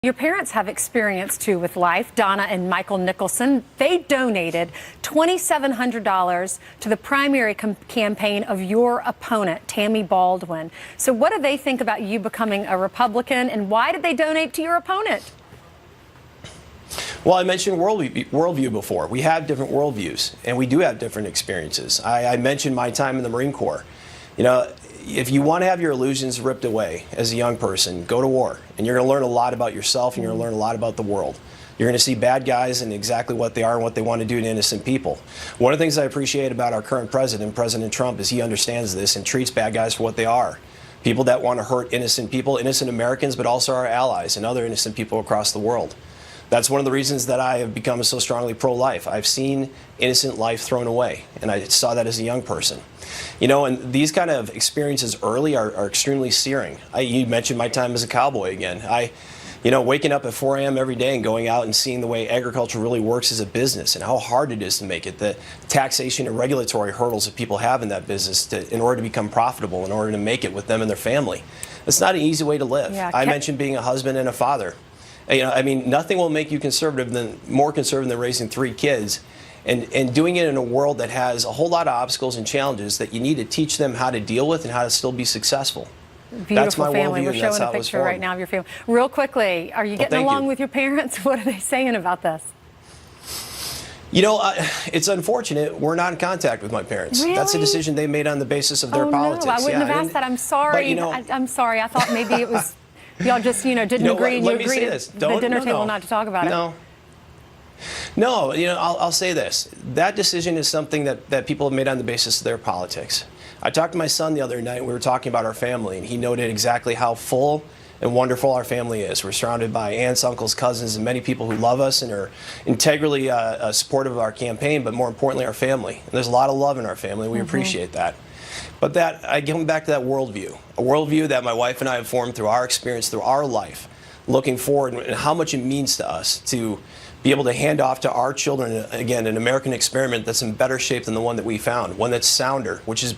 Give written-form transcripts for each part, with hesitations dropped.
Your parents have experience, too, with life. Donna and Michael Nicholson, they donated $2,700 to the primary campaign of your opponent, Tammy Baldwin. So what do they think about you becoming a Republican, and why did they donate to your opponent? Well, I mentioned worldview before. We have different worldviews, and we do have different experiences. I mentioned my time in the Marine Corps. You know, if you want to have your illusions ripped away as a young person, go to war, and you're going to learn a lot about yourself, and you're going to learn a lot about the world. You're going to see bad guys and exactly what they are and what they want to do to innocent people. One of the things I appreciate about our current president, President Trump, is he understands this and treats bad guys for what they are. People that want to hurt innocent people, innocent Americans, but also our allies and other innocent people across the world. That's one of the reasons that I have become so strongly pro-life. I've seen innocent life thrown away, and I saw that as a young person. You know, and these kind of experiences early are extremely searing. You mentioned my time as a cowboy again. Waking up at 4 a.m. every day and going out and seeing the way agriculture really works as a business and how hard it is to make it, the taxation and regulatory hurdles that people have in that business in order to become profitable, in order to make it with them and their family. It's not an easy way to live. Yeah, I mentioned being a husband and a father. You know, I mean, nothing will make you more conservative than raising 3 kids and doing it in a world that has a whole lot of obstacles and challenges that you need to teach them how to deal with and how to still be successful. Beautiful that's my family. worldview. We're showing a picture right now of your family. Real quickly, are you getting along with your parents? What are they saying about this? You know, it's unfortunate. We're not in contact with my parents. Really? That's a decision they made on the basis of their politics. No, I wouldn't have asked that. I'm sorry. But, you know, I'm sorry. I thought maybe it was y'all just, didn't agree, and you agreed at the dinner table not to talk about it. No, you know, I'll say this. That decision is something that people have made on the basis of their politics. I talked to my son the other night, and we were talking about our family, and he noted exactly how full and wonderful our family is. We're surrounded by aunts, uncles, cousins, and many people who love us and are integrally supportive of our campaign, but more importantly, our family. And there's a lot of love in our family. We appreciate that. But I come back to that worldview, a worldview that my wife and I have formed through our experience, through our life, looking forward and how much it means to us to be able to hand off to our children, again, an American experiment that's in better shape than the one that we found, one that's sounder, which is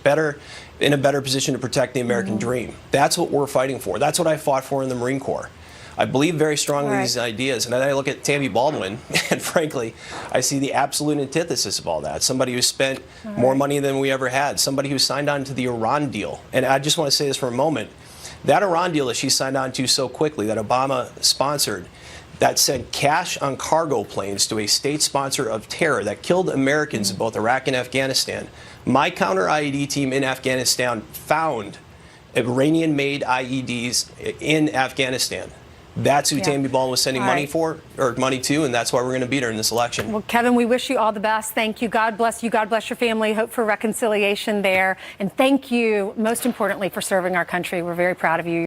in a better position to protect the American dream. That's what we're fighting for. That's what I fought for in the Marine Corps. I believe very strongly in these ideas, and then I look at Tammy Baldwin, and frankly, I see the absolute antithesis of all that. Somebody who spent more money than we ever had, somebody who signed on to the Iran deal. And I just want to say this for a moment. That Iran deal that she signed on to so quickly, that Obama sponsored, that sent cash on cargo planes to a state sponsor of terror that killed Americans in both Iraq and Afghanistan. My counter-IED team in Afghanistan found Iranian-made IEDs in Afghanistan. That's who Tammy Baldwin was sending money to, and that's why we're going to beat her in this election. Well, Kevin, we wish you all the best. Thank you. God bless you. God bless your family. Hope for reconciliation there. And thank you, most importantly, for serving our country. We're very proud of you.